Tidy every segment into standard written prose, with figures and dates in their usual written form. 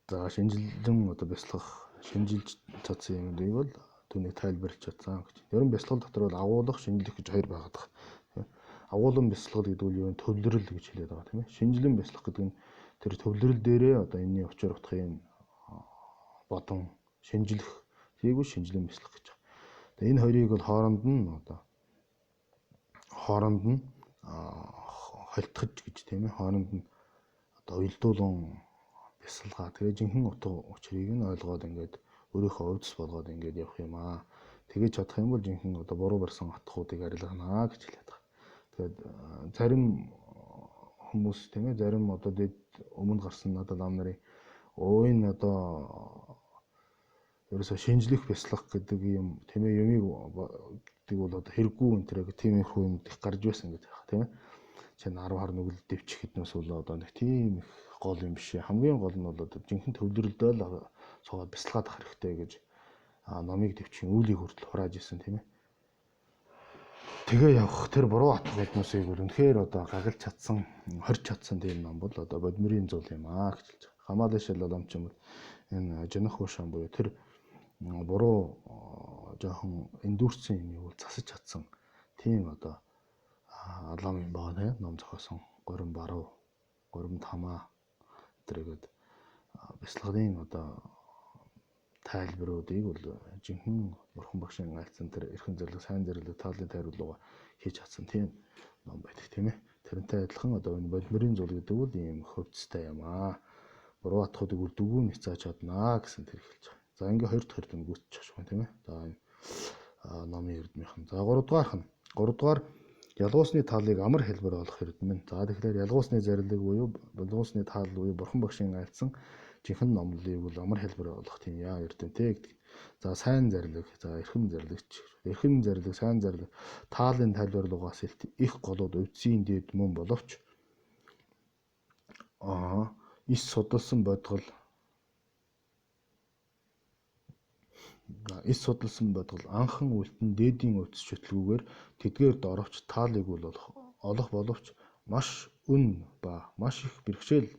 За шинжилэн одоо бяцлах шинжилж чадсан юмдыг бол түүнийг тайлбарлаж чадсан гэж. Ер нь бяцлал дотор бол агуулга, шинжлэх гэж хоёр байгаад байна. Агуулгын бяцлал гэдэг нь юу вэ? Төвлөрөл гэж хэлээд байгаа тийм ээ. Шинжилэн бяцлах гэдэг нь тэр төвлөрөл дээрээ одоо энэний учир утгын бодон шинжлэх тийгүү шинжилэн бяцлах гэж байна. Тэгээ энэ хоёрыг бол хооронд нь холтгож гэж тийм ээ. Хооронд нь одоо уялдуулан бясалгаа. Тэгээ жинхэнэ утга учирыг нь ойлгоод ингээд өөрийнхөө өвдөс болгоод ингээд явах юм аа. Тэгэж чадах юм бол жинхэнэ одоо буруу барьсан атгуудыг арилгана гэж хэлээд байгаа. Тэгээд зарим хүмүүс тийм ээ, зарим одоо өмнө гарсан надад ам нарын энэ одоо ерөөсө шинжлэх бяцлах гэдэг юм тийм ээ юмыг гэдэг бол одоо хэрэггүй энэ төр тийм их юм их гарч байсан гэдэг байна тийм ээ. Чинь 10 хар нүгэл дэвчих хэднээс бол одоо нэг тийм их гол юм биш. Хамгийн гол нь бол одоо жинхэнэ төвлөрөлдөө л суугаад бяцлагаад ах хэрэгтэй гэж номыг дэвчихэн үүлийг хүртэл хурааж исэн тийм ээ. Тэгээ явах тэр буруу атгууднуудыг үнэхээр одоо гагалж чадсан, хорж чадсан тийм ном бол одоо бодмирийн зул юм аа гэж хэлж байгаа. Хамаалышил ламч юм бол энэ жинх уушан буюу тэр буруу жоохон эндүрсэн юм уу засаж чадсан тийм одоо лам юм байна ном зохиосон Гурим Баруун, Гурим Тамаа тэргээд бяцлагын одоо тайлбаруудыг бол жинхэнэ бурхан багшийн айлцсан тэр эрхэм зэрлэг, сайн зэрлэг, тааллын тайруулга хийж чадсан тийм ном байдаг тийм ээ. Тэрнтэй адилхан одоо энэ бодмирийн зул гэдэг бол ийм хөвцтэй юм аа. Буруу атгуудыг үлдвгүй нэцээж чаднаа гэсэн тэр хэлж байгаа. За ингээ хоёр дахь эрдэм гүйцэж байгаа тийм ээ. За энэ номын эрдмийнхэн. За 3 дугаар ялгуусны тааллыг амар хэлбэр олох эрдэм нь. За тэгэхээр ялгуусны зарлиг буюу ялгуусны таал буюу бурхан багшийн айлцсан жинхэнэ номлолыг бол амар хэлбэр олох тийм яа эрдэмтэй гэдэг. За сайн зарлиг, за эрхэм зарлагч, эрхэм зарлиг, сайн зарлиг таалын тайлбарлуугаас их голууд өвдсийн дэд мөн боловч ис судалсан бодгол анхан үлдэн дээдийн өвдөс чөтөлгүүгээр тэдгээрд оровч таалыг бол олох боловч маш өн ба маш их бэрхшээл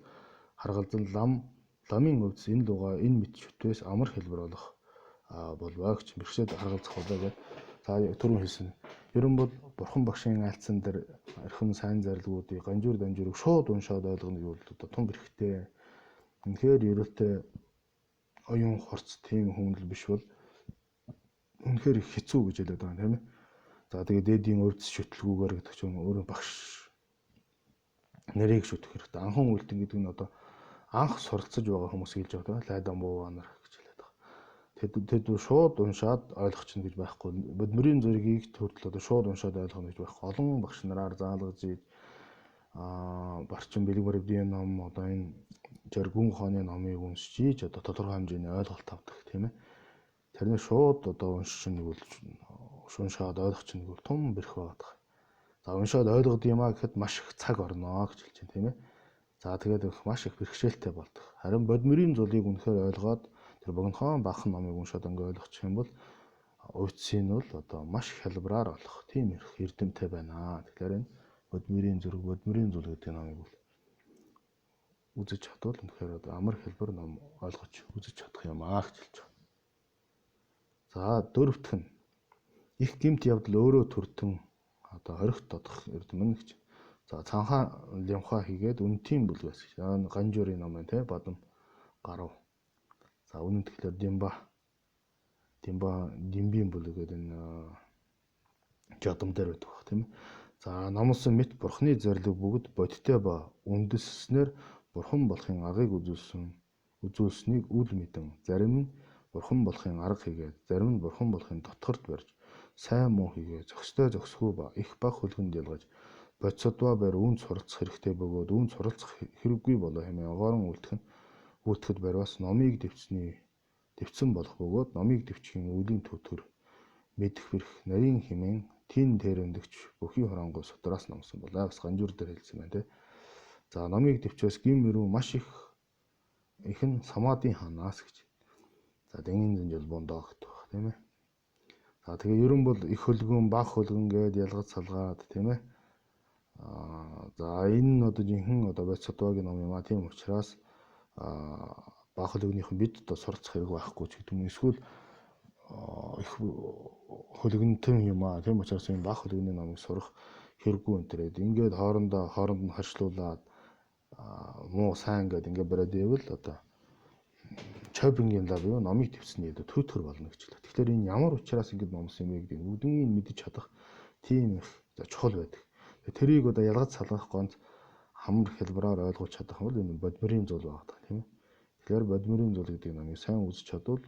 харгалзан ламын өвдөс энэ луга энэ мэт чөтвөөс амар хэлбэр олох болваа гэж бэрхшээл харгалзах болоо гэж за түрүүн хэлсэн. Ерөн бол бурхан багшийн айлцсан дээр эрхэм сайн зарлигуудыг ганжуур дамжуурыг шууд уншаад ойлгоно гэвэл одоо тун бэрхтээ. Үнэхээр ерөөтэй оюун хорц тийм хүмүүл биш бол үнэхээр их хэцүү гэж хэлээд байгаа юм тийм ээ. За тэгээ дээдийн өвдөс шөтлгүүгээр гэдэг чинь өөрөө багш нарийг шүтэх хэрэгтэй. Анхан үлдэн гэдэг нь одоо анх суралцж байгаа хүмүүс хэлж байгаа тийм ээ. Лайдан буу нар гэж хэлээд байгаа. Тэд шууд уншаад ойлгох чинь гэж байхгүй. Бодмирийн зургийг төртөл одоо шууд уншаад ойлгох гэж байхгүй. Олон багш нараар заалгаж ийж барчин бэлэг баримтын ном одоо энэ жаргун ухааны номыг уншиж ийж одоо тодорхой хэмжээний ойлголт авдаг тийм ээ. Тэрний шууд одоо уншиж нэг бол уншаад ойлгох чинь нэг том бэрх байгаад байгаа. За уншаад ойлгод юм а гэхэд маш их цаг орно гэж хэлж байна тийм ээ. За тэгээд маш их бэрхшээлтэй болдог. Харин бодмирийн зулыг үнэхээр ойлгоод тэр богинохон бахан номыг уншаад ингээ ойлгочих юм бол өвдсийг нь бол одоо маш их хэлбэраар олох тийм их эрдэмтэй байна. Тэгэхээр энэ бодмирийн зураг, бодмирийн зул гэдэг номыг бол үзэж чадвал үнэхээр одоо амар хэлбэр ном ойлгож үзэж чадах юм аа гэж хэлж байгаа. За дөрөвтг нь их гэмт явдал өөрөө төртөн одоо хоригт тодох эрдэм нь гэж. За цанхаа лямхаа хийгээд үнтийн бүлгээс ганжуурын ном байна те бадам гарав. За үнэн тэгэхээр димбийн бүлэг гэдэг энэ жодом дээр байдаг баг тийм ээ. За номлосон мэт бурхны зориг бүгд бодиттой ба үндэслснээр бурхан болохын аргыг үзүүлсэнийг үл мэдэн зарим нь бурхан болохын арга хийгээд зарим нь бурхан болохын дотгорд барьж сайн муу хийгээд зөксгүй ба их баг хөлгөнд ялгаж бодисодва барь үүнд суралцах хэрэгтэй бөгөөд үүнд суралцах хэрэггүй болоо хэмээн огоорон үлдэхэд бариас номыг дэвцэн болох бөгөөд номыг дэвчхийн үлийн төтөр мэдэх бэрх нарийн хэмээн тин тэрэмдэгч бүхий хоронгой сутраас номсон болоо бас ганжуур дээр хэлсэн байна те. За номыг дэвчээс гин мөрөө маш их нь самаадын ханаас гэж. За дэнгин зэнжил бондоо гэдэг баг тийм ээ. За тэгээ ерөн бол их хөлгөн, баг хөлгөн гээд ялгаж салгаад тийм ээ. За энэ нь одоо жинхэнэ одоо бодисодвагийн ном юм а тийм учраас бага хөлөгнийхэн бид одоо суралцах хэрэг байхгүй ч гэдэг юм. Эсвэл их хөлөгнтөн юм аа. Тийм учраас энэ бага хөлөгний номыг сурах хэрэггүй энэ төрөд ингээд хооронд нь харьцуулаад муу сайн гэдэг ингээд бариад ивэл одоо Чойбингийн лав юу номыг төвсний одоо түйтгэр болно гэж хэлдэг. Тэгэхээр энэ ямар учраас ингэж номсон юм бэ гэдэг бүгднийг мэдэж чадах тийм их чухал байдаг. Тэрийг одоо ялгаж салгах гонц хамар хэлбэрээр ойлгуулж чадах юм бол энэ бодмөрийн зул байдаг тийм ээ. Тэгэхээр бодмөрийн зул гэдэг номыг сайн үзэж чадвал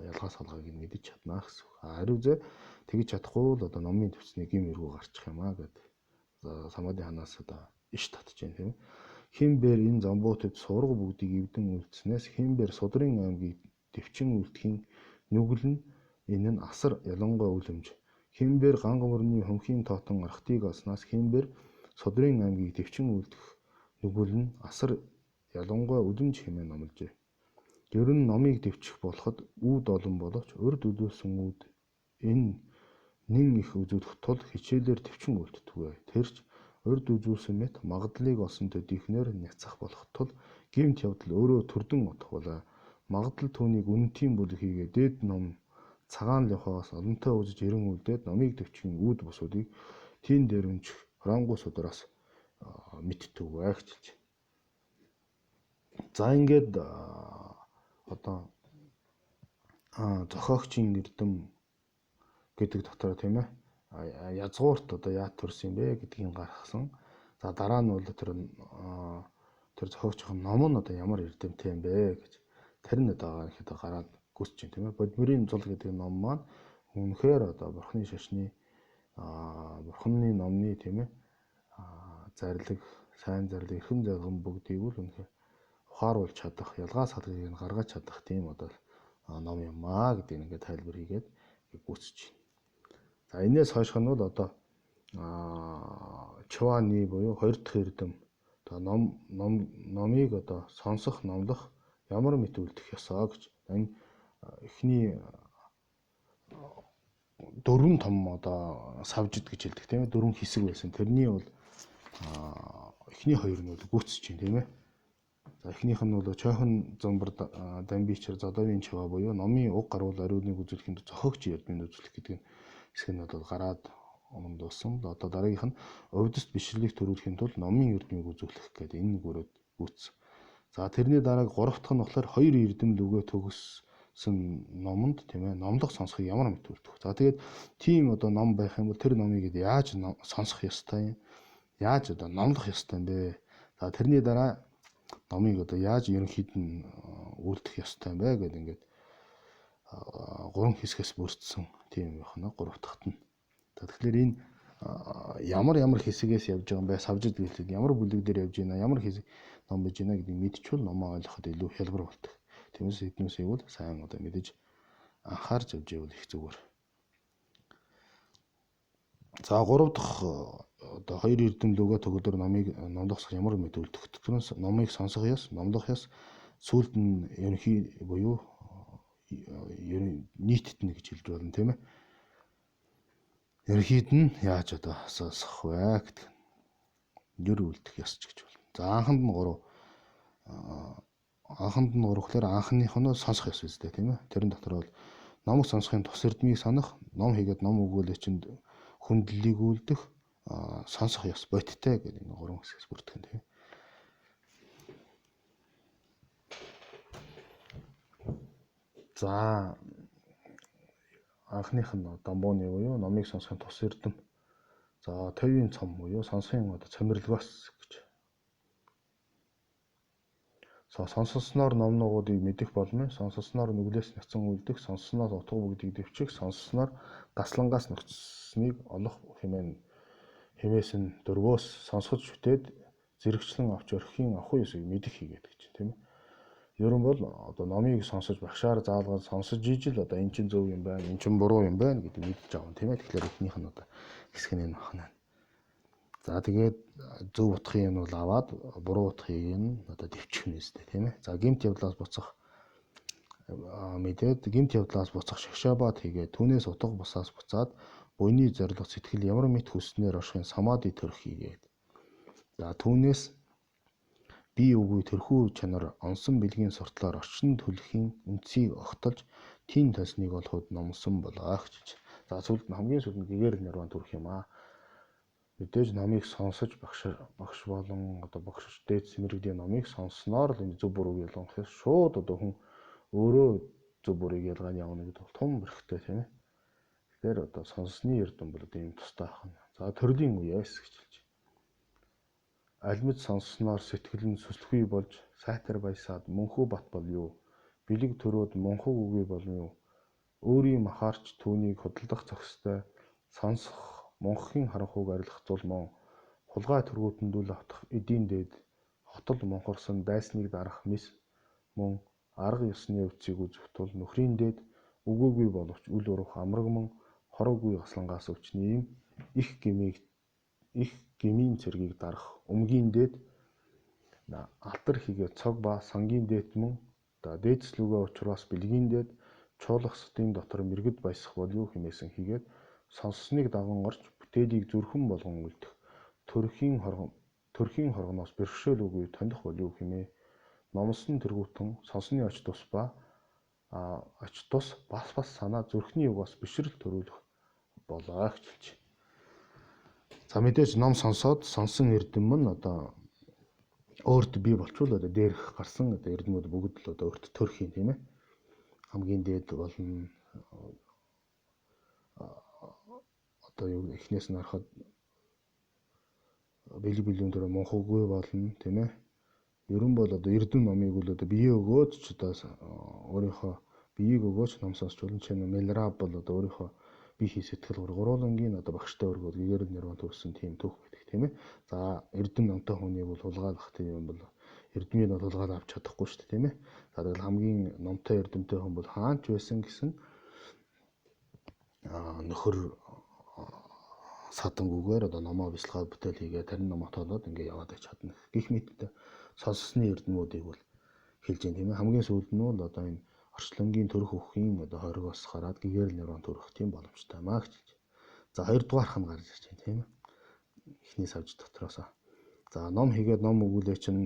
ялгаж салгааг нь мэдэж чаднаа гэсэн үг. Хариу зэ тэгж чадахгүй бол одоо номын төвсний гим эргүү гарчих юм аа гэдэг. Самадын ханаас одоо иш татж जैन тийм ээ. Химбэр энэ Замбуутад сурга бүгдийг эвдэн үлдснээс Химбэр Судрын аймгийг дэвчин үлдэхийн нүгэл нь энэ нь асар ялангуяа үлэмж. Химбэр гангамрны хөмхийн тоотон архтыг олсноос Химбэр Судрын аймгийг дэвчин үлдэх нүгэл нь асар ялангуяа үлэмж хэмээн номлжээ. Гэр нь номыг дэвчих болоход үүд олон боловч урд өдөөсөн үүд энэ нэн их үзүүлэх тул хичээлээр дэвчин үлддэггүй. Тэрч урд үзүүлсэн мэт магадлалыг олсон төдийхнээр няцах болох тул гэмт явдал өөрөө төрдөн утах болоо. Магадлал түүнийг үнэнтийн бүлэг хийгээ дээд ном цагаан лихоос олонтой үзэж эрен үлдээд номыг дэвчин үүд бусуудыг тийн дээрэмж франгус удраас мэдтгвэ гэж хэлж. За ингээд одоо зохиогчийн эрдэм гэдэг дотор тийм ээ язгуурт одоо яа төрсөн бэ гэдгийг гаргасан. За дараа нь бол тэр зохиогчийн ном нь одоо ямар эрдэмтэй юм бэ гэж тэр нь одоо ихэд гараад гүсч чинь тийм ээ. Бодмөрийн зул гэдэг ном маань үнэхээр одоо бурхны шашны бурхны номны тийм ээ зарлиг, сайн зарлиг, эрхэм заргам бүгдийг л үнэхээр ухааруулж чадах, ялгаа салгыг нь гаргаж чадах тийм одоо ном юм аа гэдэг ингээд тайлбар хийгээд гүсч чинь. За энэс хойшх нь бол одоо Чваны буюу хоёр дахь эрдэм одоо номыг одоо сонсох, номлох ямар мэт үлдэх ёсоо гэж энэ эхний дөрвөн том одоо савжид гэж хэлдэг тийм ээ дөрвөн хэсэг байсан. Тэрний бол эхний хоёр нь бол гүцэж чинь тийм ээ. За эхнийх нь бол Чойхон Зомбар Дамбичэр Задавын Чава буюу номын уг гаруул ариуныг үзүүлэхэд зохиогч эрдмийн үзүүлэх гэдэг нь хэсэг нь бол гараад дууссан. Одоо дараагийнх нь увдст бичлэлийг төрүүлэхийн тулд номын эрдмийг үзүүлэх гэдэг энэ нүгээрөд үүссэн. За тэрний дараа 3 дахь нь болохоор хоёр эрдэм лүгээ төгссөн номонд тийм ээ номлох сонсохыг ямар мэт үлдэх. За тэгээд тийм одоо ном байх юм бол тэр номыг яаж сонсох ёстой юм? Яаж одоо номлох ёстой юм бэ? За тэрний дараа номыг одоо яаж ерөнхийд нь үлдэх ёстой юм бэ гэдэг ингээд гурван хэсгээс бүрдсэн тийм байна. 3 дахьт нь. За тэгэхээр энэ ямар хэсгээс явж байгаа юм бэ? Савжид гэлээд ямар бүлэг дээр явж байна? Ямар хэсэг ном байж байна гэдгийг мэдчихвэл номоо ойлгоход илүү хялбар болдог. Тиймээс эднээсээ бол сайн одоо мэдэж анхаарч явж байвал их зүгээр. За 3 дахь одоо хоёр эрдэм лүгээ төгөлдөр номыг номлох ямар мэт үлдэх. Тэрнээс номыг сонсох ёс, номлох ёс сүүлд нь ерөнхий буюу нийтэд нь гэж хэлж байна тийм ээ. Ерөнхийд нь яаж одоо сонсох вэ гэдэг нь ер үлдэх ёс ч гэж байна. За анханд нь 3 гэхээр анхных нь сонсох ёс үстэй тийм ээ. Тэрэн дотор бол номыг сонсохын тус эрдмийг санах, ном хийгээд ном өгүүлэгчэнд хүндлэлийг үлдэх, сонсох ёс бодиттой гэдэг энэ 3 хэсгээс бүрддэг юм тийм. За анхных нь дамбууны буюу номыг сонсохын тус эрдэм. За төвийн цом буюу сонсохын одоо цомирлогоос гэж. Сонссноор номнуудыг мэдэх болмын, сонссноор нүглээс няцсан үлдэх, сонссноор утга бүгдийг дэвчих, сонссноор гаслангаас нөхцсныг олох хэмээс нь дөрвөөс сонсгож шүтээд зэрэгчлэн авч орхийн авах ёсыг мэдэх хийгээд гэж тийм ээ. Ерөн бол одоо номыг сонсож багшаар заалгаж сонсож ижил одоо эн чинь зөв юм байна, эн чинь буруу юм байна гэдэг мэдж авах тийм ээ. Тэгэхээр эхнийх нь одоо хэсэг нь байна. За тэгээд зөв утгыг нь бол аваад буруу утгыг нь одоо дэвчих нээстэй тийм ээ. За гэмт явдлаас буцах мэдээд гэмт явдлаас буцах шагшаабад хийгээд түүнээс утга бусаас буцаад буйны зориг сэтгэл ямар мэт хүснээр оршихын самади төрөх хийгээд. За түүнээс бие үгүй тэрхүү чанар онсон бэлгийн суртлаар орчин төлөхийн үндсийг огтолж тийм тайсныг олоход номсон болоо гэж. За сүүлд нь хамгийн сүүлд нь гэгээр нэрван төрөх юм аа. Мэдээж номыг сонсож багш болон одоо багш дээд мэрэгдийн номыг сонссноор л энэ зөв бурууг ялгахаас шууд одоо хүн өөрөө зөв бурууг ялгааны явна гэдэг бол том бэрхтээ тийм ээ. Тэгэхээр одоо сонссны эрдэм бол одоо юм тустай ахна. За төрлийн үеэс гэж хэлж. Аль мэд сонссноор сэтгэл нь сүслэхүй болж сайтар баясаад мөнхөө бат бол юу? Бэлэг төрөөд мөнхөг үгүй болно юу? Өөрийн махаарч түүнийг худалдах зохистой сонсох монххийн харанхуйг арилгах тул мөн хулгай төргүүтэндүүл автах эдийн дээд хотол монхорсон дайсныг дарах мис мөн арга ёсны өвцийг үзэх тул нөхрийн дээд үгүйгүй боловч үл урах амрагман хороогүй гаслангаас өвчний юм их гмийн цэргийг дарах өмгийн дээд алтар хийгээ цог ба сангийн дээд мөн дээдслүгээ учраас бэлгийн дээд чуулах сутын дотор мэрэгд баясах бол юу хэмээсэн хийгээд сонссныг даган орж бүтээлийг зүрхэн болгон үлдэх төрхийн хоргоноос бэрхшээл үгүй тоних бол юу хэмээ номсон тэргүүтэн сонсны оч тус бас санаа зүрхний югаас бишрэл төрүүлэх болоо гэж хэлж. За мэдээж ном сонсоод сонсон эрдэм нь одоо өөрт бий болчвол одоо дээрх гарсан одоо эрдэмүүд бүгд л одоо өөрт төрх юм тийм ээ. Хамгийн дээд болно одоо юу эхнээс нь харахад бэлэг билүүн дээр монхоггүй болно тийм ээ. Ерөн бол одоо эрдэм номыг бол одоо бие өгөөд ч одоо өөрийнхөө биеийг өгөөч ном сонсч болно. Чинь мелраб бол одоо өөрийнхөө бие сэтгэл гурвуулангийн одоо багштай өргөөл гэгээр нэрван төрсэн тийм түүх байдаг тийм ээ. За эрдэм номтой хүнийг бол хулгайлах тийм юм бол эрдмийг бол хулгайлах авч чадахгүй шүү дээ тийм ээ. За тэгэл хамгийн номтой эрдэмтэй хүн бол хаанч байсан гэсэн нөхөр садангүйгээр одоо номоо бясалгаад бүтээл хийгээд тарин номоо тоолоод ингээ яваад байж чадна. Гэх мэттэй сонссны эрдэмүүдийг бол хэлж юм тийм ээ. Хамгийн сүүлд нь бол одоо энэ орчлонгийн төрөх өхгийн одоо хоригоос гараад гэгээр нэрван төрөх тийм боломжтой маа гэж. За хоёрдугаарх нь гарч ирж байна тийм ээ. Эхний савж дотроос. За ном хийгээд ном өгүүлээ чинь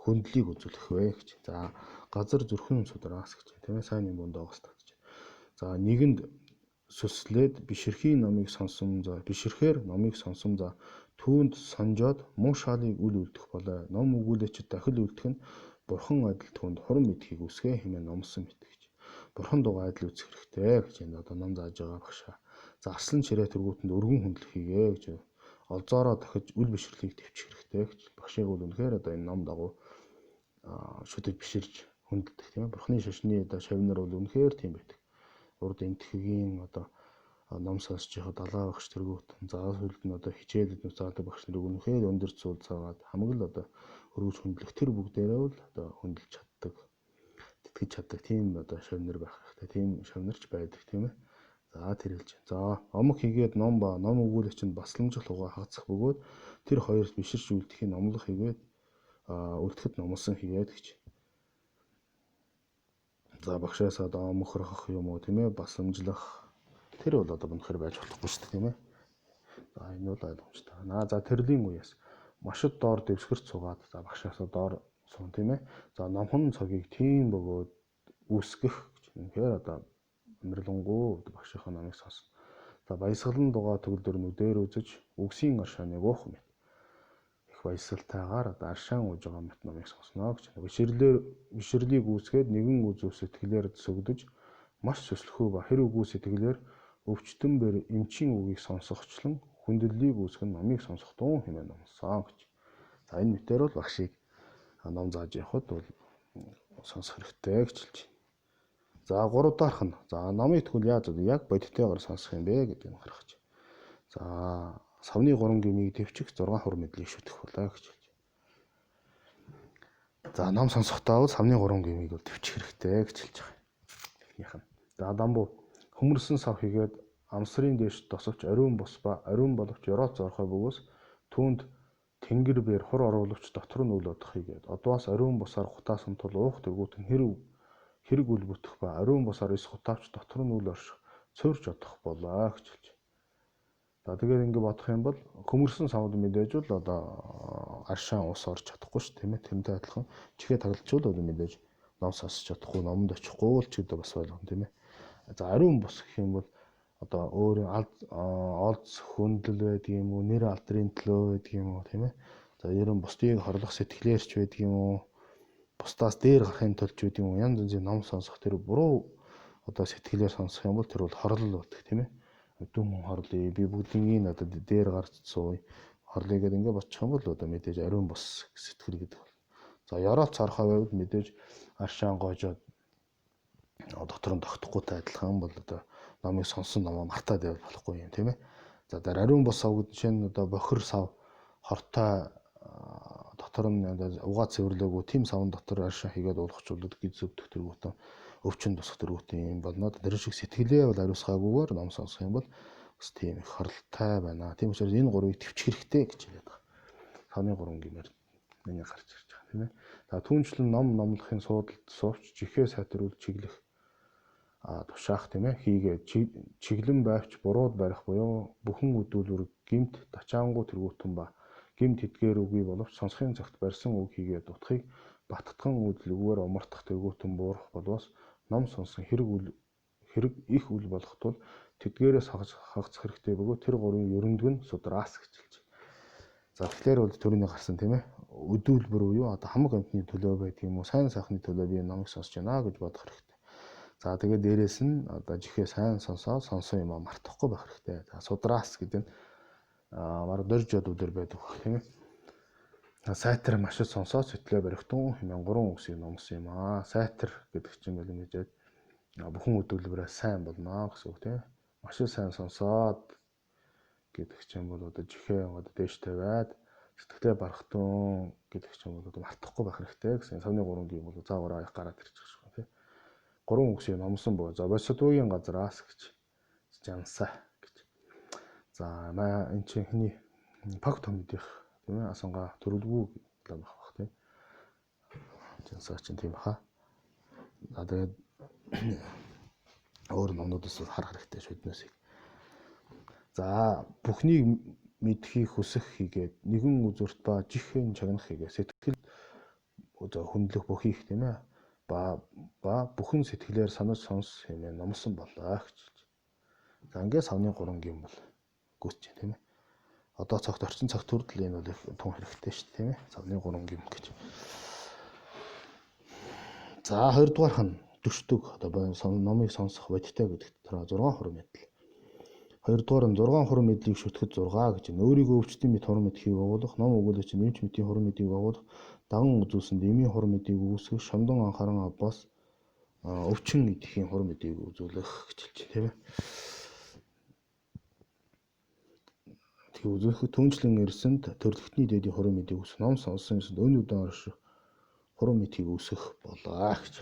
хөндлийг үзүүлэх вэ гэж. За газар зүрхэн судраас гэж тийм ээ. Сайн юм доогоос татж. За нэгэнд сүслээд биширхийн номыг сонсон за биширхээр номыг сонсон за түүнд санжоод муу шаалыг үл үлдэх болоо. Ном өгүүлээчд дахил үлдэх нь бурхан адил түүнд хурам мэдхийг үсгээ хэмээн номсон мэт гэж. Бурхан дугаа адил үзэх хэрэгтэй гэж энэ одоо ном зааж байгаа багшаа. За арслан чирээ төргүүтэнд өргөн хөндлөх хийгээ гэж. Олзоороо дахиж үл бишрлийг төвчих хэрэгтэй гэж. Багшийг бол үнэхээр одоо энэ ном дагуу шүтэж биширж хөндлөдөг тийм ээ. Бурханы шашны одоо шавнар бол үнэхээр тийм байдаг. Урд энтхэгийн одоо ном сонсож яхад далаа багш тэргүүт заавал хөлд нь одоо хичээлд нуцаадаг багш нарыг үнэхээр өндөр цул цаагаад хамаг л одоо өргөж хөндлөх тэр бүгдээрээ л одоо хөндлөж чаддаг, тэтгэж чаддаг тийм одоо шавнар байх хэрэгтэй. Тийм шавнарч байдаг тийм ээ. За тэр хэлж. За омог хийгээд ном ба ном өгүүлэгч нь басламжлах угаа хагацах бөгөөд тэр хоёрт биширч үлдэхийн номлох хийгээд үлдэхэд номлосон хийгээд гэж. За багшаас одоо мөхрөх юм уу тийм ээ басламжлах тэр бол одоо өнөхөр байж болохгүй шүү дээ тийм ээ. За энэ бол ойлгомжтой. За тэрлийн үеэс машид доор дэвсгэрч суугаад за багшаас доор суун тийм ээ. За номхон цогийг тийм бөгөөд үүсгэх гэж үнэхээр одоо амарлингуу багшийнхаа номыг сонсно. За баясгалан дугаа төгөлдөр нүдээр үзэж үгсийн аршааныг уух мэт. Их баясгалтайгаар одоо аршаан ууж байгаа мэт номыг сонсно гэж. Бишрлийг үүсгээд нэгэн үзүү сэтгэлээр сөгдөж маш сөслөхөө ба хэр үгүй сэтгэлээр өвчтөн бэр эмчийн үгийг сонсохчлан хүндлэлийг үүсгэн номыг сонсох тун хэмээн номсон гэж. За энэ мэтээр бол багшийг ном зааж явахад бол сонсох хэрэгтэй гэж хэлж байна. За 3 дахь нь за номыг тэгвэл яг бодиттойгоор сонсох юм бэ гэдэг нь гарах гэж. За савны 3 гмийг төвчих 6 хур мэдлийг шүтэх болоо гэж хэлж. За ном сонсохдоо бол савны 3 гмийг бол төвчих хэрэгтэй гэж хэлж байгаа. Эхнийх нь. За дамбуу хөмөрсөн сав хийгээд амсрын дээш тосовч ариун бус ба ариун боловч ёроц орхой бөгөөс түүнд тэнгэр бээр хур оруулавч дотор нь үл одох хийгээд одоос ариун бусаар хутаасан тул уух тэргүүт нь хэрэг үл бүтэх ба ариун бусаар ис хутаавч дотор нь үл орших цөөрч одох болоо гэж хэлж. За тэгээд ингэ бодох юм бол хөмөрсөн савд мэдээж л одоо аршаан ус орж чадахгүй шүү тийм ээ. Тэрнтэй адилхан чихээ тагалчвал одоо мэдээж ном сонсож чадахгүй, номонд очихгүй л ч гэдэг бас ойлгоно тийм ээ. За ариун бус гэх юм бол одоо өөр олз хөндлөл байдаг юм уу, нэр алдрын төлөө байдаг юм уу тийм ээ. За ерөн бусдыг хорлох сэтгэлээрч байдаг юм уу, бусдаас дээр гарахын тулд байдаг юм уу, янз янзын ном сонсох тэр буруу одоо сэтгэлээр сонсох юм бол тэр бол хорлол байдаг тийм ээ. Дүн хорлоо би бүгднийг надад дээр гарч сууя. Хорлыг ингэ бодчих юм бол одоо мэдээж ариун бус сэтгэл гэдэг бол. За ярооц орох хувьд мэдээж аршаан гоожоод дотор нь тогтохгүйтэй адилхан бол одоо номыг сонсон номоо мартаад явбал болохгүй юм тийм ээ. За дараа ариун бус сав гэдэг чинь одоо бохир сав хортой дотор нь угаа цэвэрлээгүй тийм савн дотор аршаа хийгээд уулахчлууд гизөвдөх тэргүүтэн өвчин тусах тэргүүтэн юм болно. Тэр шиг сэтгэлээ бол ариусгаагүйгээр ном сонсох юм бол бас тийм их хоролтой байна. Тийм учраас энэ гурвыг төвчих хэрэгтэй гэж хэлээд байгаа. Савны гурван гэмээр миний гарч ирж байгаа тийм ээ. За түүнчлэн ном номлохын суудалд сууч жихээ сайтруулж чиглэх тушаах тийм ээ хийгээ чиглэн байвч бурууд барих буюу бүхэн өдүүлбэр гимт тачаангуу тэргүүтэн ба гимт эдгээр үгүй боловч сонсохын цагт барьсан үг хийгээ дутахыг баттган үйлдэлгээр умартах тэргүүтэн буурах болвоос ном сонсон хэрэг их үл болох тул тэдгээрээс хагацх хэрэгтэй бөгөөд тэр гурвын ерөндөг нь судраас гэж хэлж байна. За тэгэхээр бол төрөний гарсан тийм ээ өдүүлбэр буюу одоо хамаг амтны төлөө байдаг юм уу сайн сайхны төлөө би номыг сонсож байна гэж бодох хэрэгтэй. За тэгээд дээрэс нь одоо жихээ сайн сонсон юм мартахгүй байх хэрэгтэй. За судраас гэдэг нь баг дөрж өдөр байдаг тийм ээ. Сайтар маш их сонсоод сэтгэлээ барихтун хэмээн 3 үгсийг номсон юм аа. Сайтар гэдэг чинь бол мэдээд бүхэн өдөлбөрөө сайн болно гэсэн үг тийм. Маш их сайн сонсоод гэдэг чинь бол одоо жихээ одоо дээш тавиад сэтгэлээ барахтун гэдэг чинь бол одоо мартахгүй байх хэрэгтэй гэсэн. Савны 3 гийн бол заагаараа их гараад ирчих шүү тийм. 3 үгсийг номсон боо. За босодуугийн газраас гэж жансаа гэж. За энэ чинь хний пак томдих тийм ээ асанга төрөлгүй л байх тийм. Жансаа чинь тийм баха. За тэгээд өөр номнуудаас харах хэрэгтэй шүднэсийг. За бүхнийг мэдхийг хүсэх хийгээд нэгэн үзүрт ба жихэн чагнах хийгээ сэтгэл хөндлөх бүхийх тийм ээ. Ба бүхэн сэтгэлээр санаж сонс хэмээн номсон болоо гэж. За ингээд савны 3 гин бол гүйж тийм ээ. Одоо цагт орчин цагт хүртэл энэ бол их тун хэрэгтэй шүү дээ тийм ээ. Савны 3 гим гэж. За 2 дугаарх нь дөшдөг одоо номыг сонсох бодиттой гэдэг дотор 6 хурам мэдл. 2 дугаар нь 6 хурам мэдлийг шүтгэж 6 гэж нь өөрийгөө өвчтөн мэд хурам мэдхийг агуулах, ном өгүүлэгч нэмж мэдийн хурам мэдийг агуулах, даган үзүүлсэнд эмийн хурам мэдийг үүсгэх, шамдан анхааран авбас өвчин идэхийн хурам мэдийг үзүүлэх гэж хэлж байна тийм ээ. Тэгээ үзүүлэхэд түнчлэн ирсэнд төрлөختний дэдийн хурам мэдийг үүсгэх, ном сонсон юмсанд өн үдэн орших хурам мэдийг үүсгэх болоо гэж.